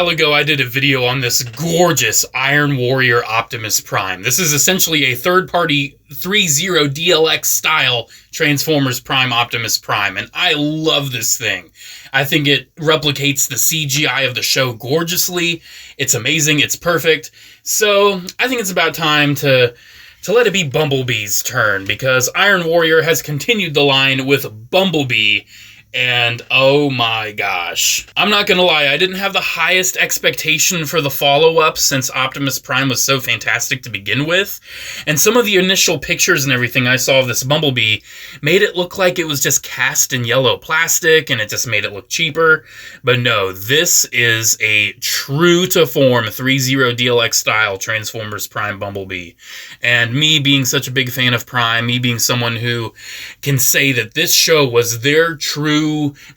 while ago, I did a video on this gorgeous Iron Warrior Optimus Prime. This is essentially a third-party 3.0 DLX style Transformers Prime Optimus Prime, and I love this thing. I think it replicates the CGI of the show gorgeously. It's amazing. It's perfect. So I think it's about time to let it be Bumblebee's turn, because Iron Warrior has continued the line with Bumblebee. And oh my gosh. I'm not gonna lie, I didn't have the highest expectation for the follow-up since Optimus Prime was so fantastic to begin with. And some of the initial pictures and everything I saw of this Bumblebee made it look like it was just cast in yellow plastic and it just made it look cheaper. But no, this is a true to form 3.0 DLX style Transformers Prime Bumblebee. And me being such a big fan of Prime, me being someone who can say that this show was their true,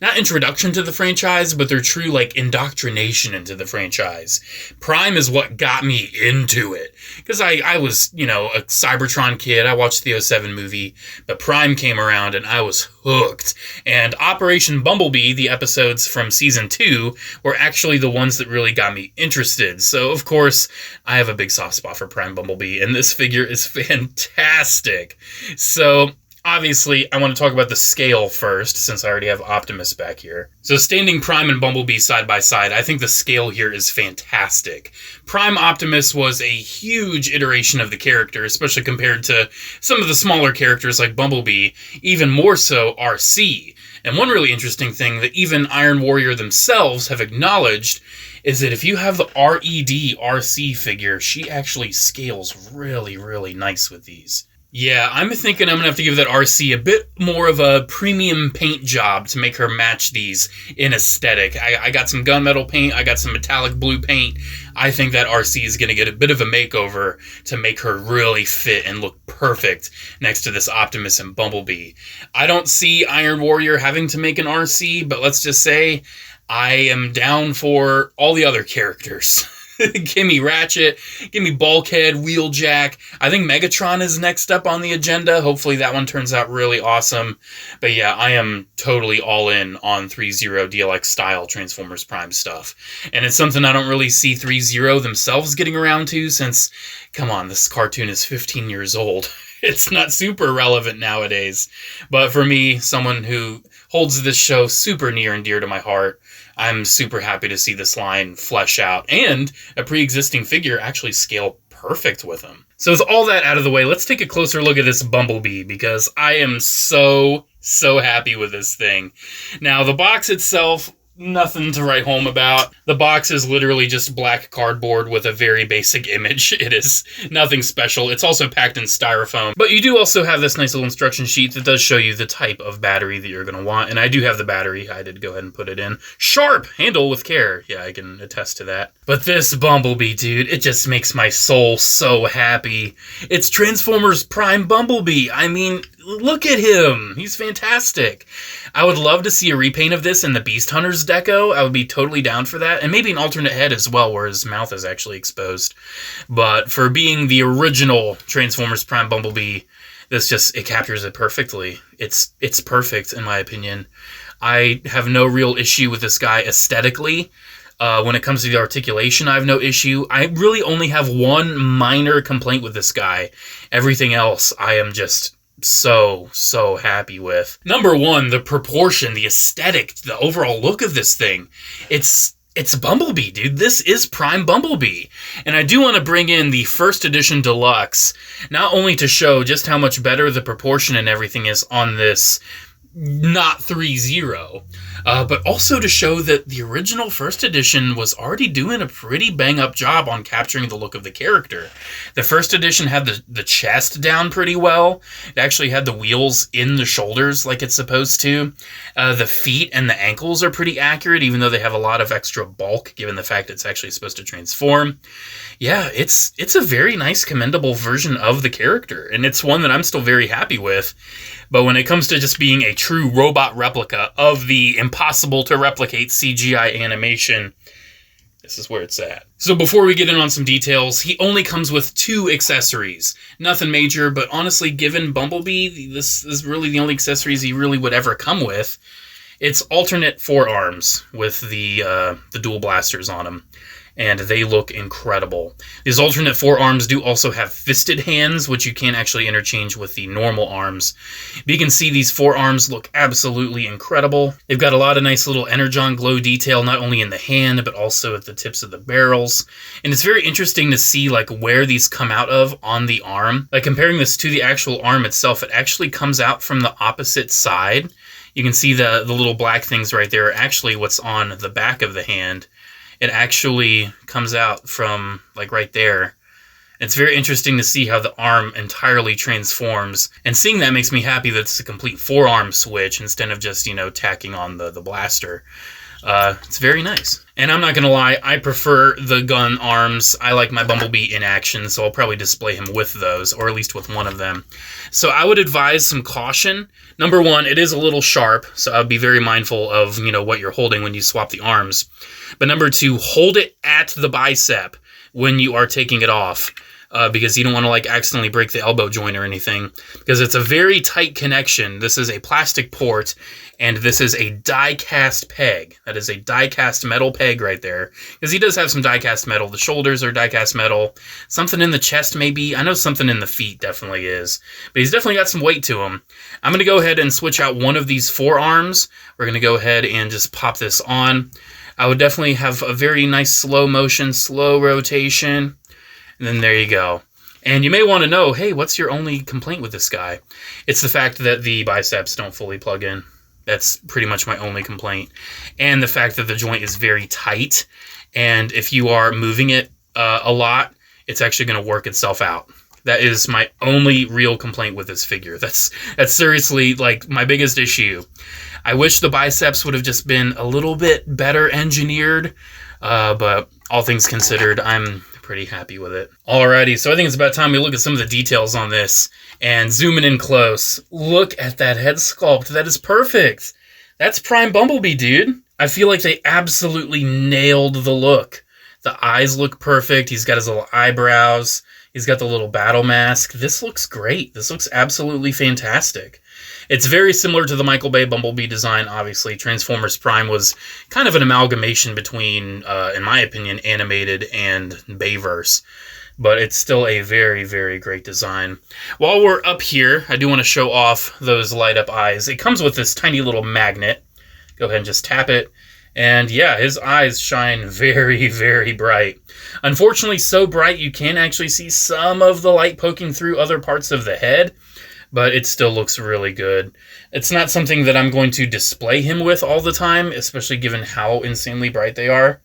not introduction to the franchise, but their true, like, indoctrination into the franchise. Prime is what got me into it. Because I was, you know, a Cybertron kid. I watched the 07 movie, but Prime came around and I was hooked. And Operation Bumblebee, the episodes from Season 2, were actually the ones that really got me interested. So, of course, I have a big soft spot for Prime Bumblebee, and this figure is fantastic. So obviously, I want to talk about the scale first, since I already have Optimus back here. So standing Prime and Bumblebee side by side, I think the scale here is fantastic. Prime Optimus was a huge iteration of the character, especially compared to some of the smaller characters like Bumblebee, even more so RC. And one really interesting thing that even Iron Warrior themselves have acknowledged is that if you have the RED RC figure, she actually scales really, really nice with these. Yeah, I'm thinking I'm going to have to give that RC a bit more of a premium paint job to make her match these in aesthetic. I got some gunmetal paint, I got some metallic blue paint. I think that RC is going to get a bit of a makeover to make her really fit and look perfect next to this Optimus and Bumblebee. I don't see Iron Warrior having to make an RC, but let's just say I am down for all the other characters. Give me Ratchet, give me Bulkhead, Wheeljack. I think Megatron is next up on the agenda. Hopefully that one turns out really awesome. But yeah, I am totally all in on 3.0 DLX style Transformers Prime stuff. And it's something I don't really see 3.0 themselves getting around to, since, come on, this cartoon is 15 years old. It's not super relevant nowadays. But for me, someone who holds this show super near and dear to my heart, I'm super happy to see this line flesh out and a pre-existing figure actually scale perfect with him. So with all that out of the way, let's take a closer look at this Bumblebee, because I am so happy with this thing. Now, the box itself, nothing to write home about. The box is literally just black cardboard with a very basic image. It is nothing special. It's also packed in styrofoam. But you do also have this nice little instruction sheet that does show you the type of battery that you're going to want. And I do have the battery. I did go ahead and put it in. Sharp! Handle with care. Yeah, I can attest to that. But this Bumblebee, dude, it just makes my soul so happy. It's Transformers Prime Bumblebee. I mean, look at him. He's fantastic. I would love to see a repaint of this in the Beast Hunters deco. I would be totally down for that. And maybe an alternate head as well, where his mouth is actually exposed. But for being the original Transformers Prime Bumblebee, it captures it perfectly. It's perfect, in my opinion. I have no real issue with this guy aesthetically. When it comes to the articulation, I have no issue. I really only have one minor complaint with this guy. Everything else, I am just so happy with. Number one, the proportion, the aesthetic, the overall look of this thing. It's Bumblebee, dude. This is Prime Bumblebee. And I do want to bring in the first edition deluxe, not only to show just how much better the proportion and everything is on this not 3.0, but also to show that the original first edition was already doing a pretty bang-up job on capturing the look of the character. The first edition had the chest down pretty well. It actually had the wheels in the shoulders like it's supposed to. The feet and the ankles are pretty accurate, even though they have a lot of extra bulk, given the fact it's actually supposed to transform. Yeah, it's a very nice, commendable version of the character, and it's one that I'm still very happy with. But when it comes to just being a true robot replica of the impossible-to-replicate CGI animation, this is where it's at. So before we get in on some details, he only comes with 2 accessories. Nothing major, but honestly, given Bumblebee, this is really the only accessories he really would ever come with. It's alternate forearms with the dual blasters on them, and they look incredible. These alternate forearms do also have fisted hands, which you can't actually interchange with the normal arms. But you can see these forearms look absolutely incredible. They've got a lot of nice little energon glow detail, not only in the hand, but also at the tips of the barrels. And it's very interesting to see like where these come out of on the arm. Like comparing this to the actual arm itself, it actually comes out from the opposite side. You can see the little black things right there are actually what's on the back of the hand. It actually comes out from like right there. It's very interesting to see how the arm entirely transforms. And seeing that makes me happy that it's a complete forearm switch instead of just, tacking on the blaster. It's very nice. And I'm not going to lie, I prefer the gun arms. I like my Bumblebee in action, so I'll probably display him with those, or at least with one of them. So I would advise some caution. Number one, it is a little sharp, so I would be very mindful of, what you're holding when you swap the arms. But number two, hold it at the bicep when you are taking it off. Because you don't want to accidentally break the elbow joint or anything, because it's a very tight connection. This is a plastic port, and this is a die-cast peg. That is a die-cast metal peg right there, because he does have some die-cast metal. The shoulders are die-cast metal. Something in the chest maybe. I know something in the feet definitely is, but he's definitely got some weight to him. I'm going to go ahead and switch out one of these forearms. We're going to go ahead and just pop this on. I would definitely have a very nice slow motion, slow rotation. And then there you go. And you may want to know, hey, what's your only complaint with this guy? It's the fact that the biceps don't fully plug in. That's pretty much my only complaint. And the fact that the joint is very tight. And if you are moving it a lot, it's actually going to work itself out. That is my only real complaint with this figure. That's seriously my biggest issue. I wish the biceps would have just been a little bit better engineered. But all things considered, I'm pretty happy with it. Alrighty, so I think it's about time we look at some of the details on this. And zooming in close, look at that head sculpt. That is perfect. That's prime Bumblebee, dude. I feel like they absolutely nailed the look. The eyes look perfect. He's got his little eyebrows. He's got the little battle mask. This looks great. This looks absolutely fantastic. It's very similar to the Michael Bay Bumblebee design, obviously. Transformers Prime was kind of an amalgamation between, in my opinion, animated and Bayverse. But it's still a very, very great design. While we're up here, I do want to show off those light-up eyes. It comes with this tiny little magnet. Go ahead and just tap it. And yeah, his eyes shine very, very bright. Unfortunately, so bright you can actually see some of the light poking through other parts of the head. But it still looks really good. It's not something that I'm going to display him with all the time, especially given how insanely bright they are.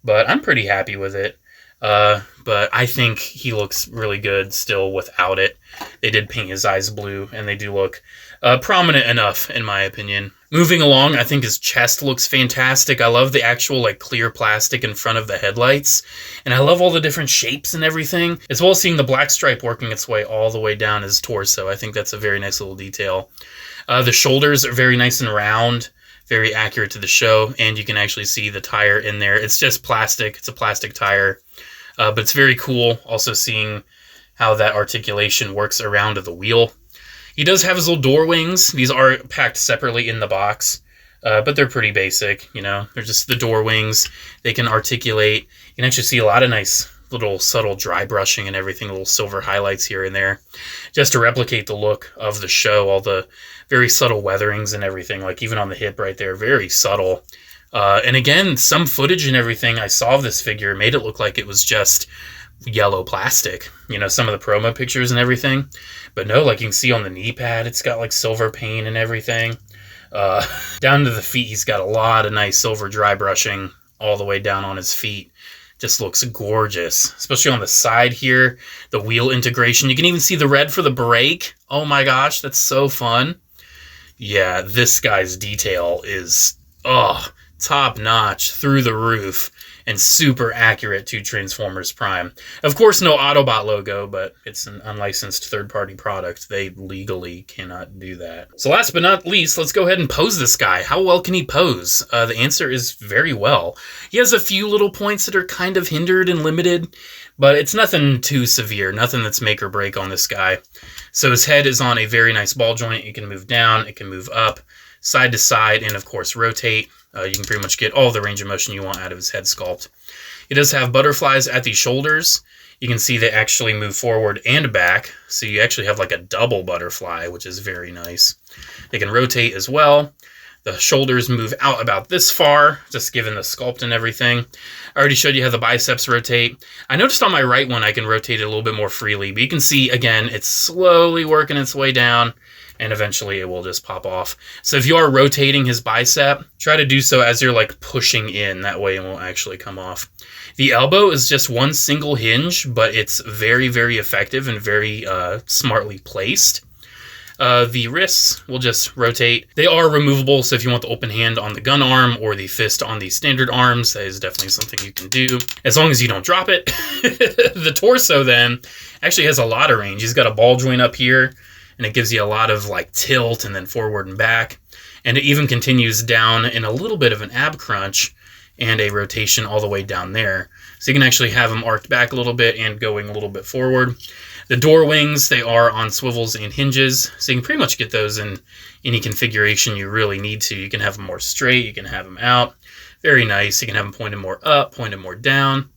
But I'm pretty happy with it. But I think he looks really good still without it. They did paint his eyes blue, and they do look prominent enough, in my opinion. Moving along, I think his chest looks fantastic. I love the actual clear plastic in front of the headlights. And I love all the different shapes and everything, as well as seeing the black stripe working its way all the way down his torso. I think that's a very nice little detail. The shoulders are very nice and round, very accurate to the show, and you can actually see the tire in there. It's just plastic. It's a plastic tire, but it's very cool also seeing how that articulation works around the wheel. He does have his little door wings. These are packed separately in the box, but they're pretty basic, They're just the door wings. They can articulate. You can actually see a lot of nice little subtle dry brushing and everything, little silver highlights here and there, just to replicate the look of the show, all the very subtle weatherings and everything, even on the hip right there, very subtle. And again, some footage and everything I saw of this figure made it look like it was just yellow plastic, some of the promo pictures and everything. But no, you can see on the knee pad, it's got silver paint and everything. Down to the feet, he's got a lot of nice silver dry brushing all the way down on his feet. Just looks gorgeous, especially on the side here. The wheel integration, you can even see the red for the brake. Oh my gosh, that's so fun. Yeah, this guy's detail is top notch, through the roof, and super accurate to Transformers Prime. Of course, no Autobot logo, but it's an unlicensed third-party product. They legally cannot do that. So last but not least, let's go ahead and pose this guy. How well can he pose? The answer is very well. He has a few little points that are kind of hindered and limited, but it's nothing too severe, nothing that's make or break on this guy. So his head is on a very nice ball joint. It can move down, it can move up. side to side, and of course rotate. You can pretty much get all the range of motion you want out of his head sculpt. He does have butterflies at the shoulders. You can see they actually move forward and back, so you actually have like a double butterfly, which is very nice. They can rotate as well. The shoulders move out about this far, just given the sculpt and everything. I already showed you how the biceps rotate. I noticed on my right one I can rotate it a little bit more freely, but you can see, again, it's slowly working its way down, and eventually it will just pop off. So if you are rotating his bicep, try to do so as you're like pushing in. That way it won't actually come off. The elbow is just one single hinge, but it's very, very effective and very smartly placed. The wrists will just rotate. They are removable, so if you want the open hand on the gun arm or the fist on the standard arms, that is definitely something you can do, as long as you don't drop it. The torso then actually has a lot of range. He's got a ball joint up here, and it gives you a lot of like tilt and then forward and back. And it even continues down in a little bit of an ab crunch and a rotation all the way down there. So you can actually have them arced back a little bit and going a little bit forward. The door wings, they are on swivels and hinges, so you can pretty much get those in any configuration you really need to. You can have them more straight, you can have them out. Very nice. You can have them pointed more up, pointed more down.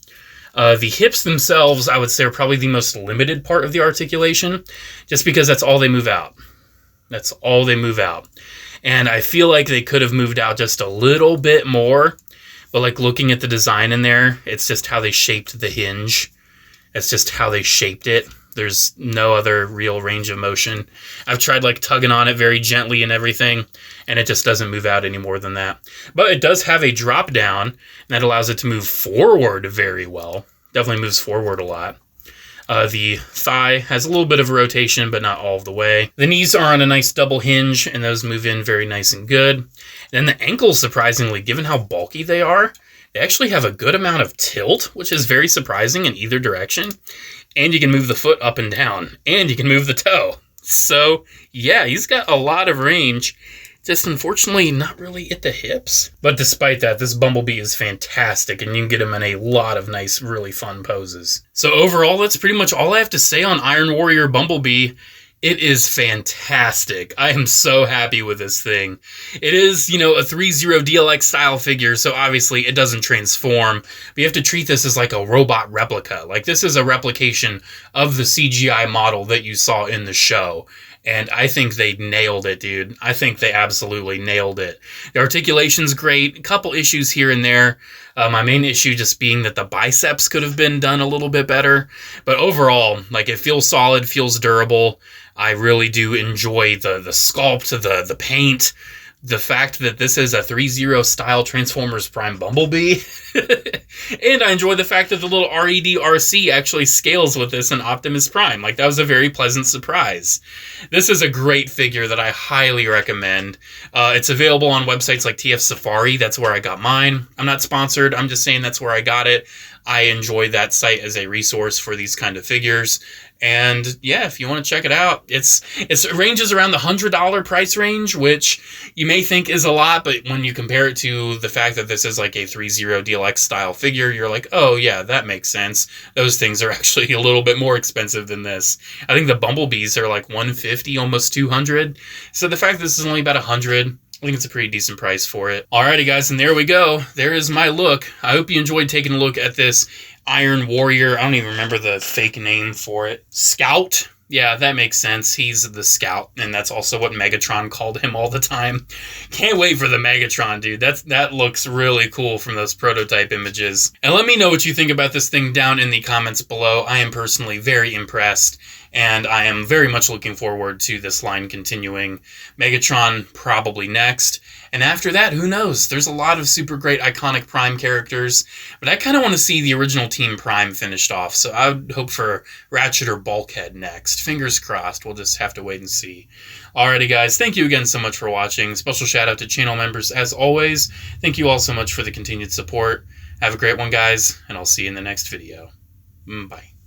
The hips themselves, I would say, are probably the most limited part of the articulation, just because that's all they move out. That's all they move out. And I feel like they could have moved out just a little bit more, but like looking at the design in there, it's just how they shaped the hinge. It's just how they shaped it. There's no other real range of motion. I've tried like tugging on it very gently and everything, and it just doesn't move out any more than that. But it does have a drop down, and that allows it to move forward very well. Definitely moves forward a lot. The thigh has a little bit of a rotation, but not all of the way. The knees are on a nice double hinge, and those move in very nice and good. And then the ankles, surprisingly, given how bulky they are, they actually have a good amount of tilt, which is very surprising in either direction. And you can move the foot up and down, and you can move the toe. So, yeah, he's got a lot of range. Just unfortunately not really at the hips. But despite that, this Bumblebee is fantastic, and you can get him in a lot of nice, really fun poses. So overall, that's pretty much all I have to say on Iron Warrior Bumblebee. It is fantastic. I am so happy with this thing. It is, you know, a 3.0 DLX style figure, so obviously it doesn't transform. But you have to treat this as like a robot replica. Like, this is a replication of the CGI model that you saw in the show. And I think they nailed it, dude. I think they absolutely nailed it. The articulation's great. A couple issues here and there. My main issue just being that the biceps could have been done a little bit better. But overall, like, it feels solid, feels durable. I really do enjoy the sculpt, the paint, the fact that this is a 3.0 style Transformers Prime Bumblebee. And I enjoy the fact that the little RED-RC actually scales with this in Optimus Prime. Like, that was a very pleasant surprise. This is a great figure that I highly recommend. It's available on websites like TF Safari. That's where I got mine. I'm not sponsored. I'm just saying that's where I got it. I enjoy that site as a resource for these kind of figures. And yeah, if you want to check it out, it ranges around the $100 price range, which you may think is a lot, but when you compare it to the fact that this is like a 3.0 DLX style figure, you're like, oh yeah, that makes sense. Those things are actually a little bit more expensive than this. I think the Bumblebees are like $150, almost $200. So the fact that this is only about $100, I think it's a pretty decent price for it. Alrighty guys, and there we go. There is my look. I hope you enjoyed taking a look at this Iron Warrior. I don't even remember the fake name for it. Scout? Yeah, that makes sense. He's the Scout, and that's also what Megatron called him all the time. Can't wait for the Megatron, dude. That looks really cool from those prototype images. And let me know what you think about this thing down in the comments below. I am personally very impressed, and I am very much looking forward to this line continuing. Megatron probably next. And after that, who knows? There's a lot of super great iconic Prime characters, but I kind of want to see the original Team Prime finished off, so I would hope for Ratchet or Bulkhead next. Fingers crossed. We'll just have to wait and see. Alrighty, guys. Thank you again so much for watching. Special shout out to channel members as always. Thank you all so much for the continued support. Have a great one, guys, and I'll see you in the next video. Bye.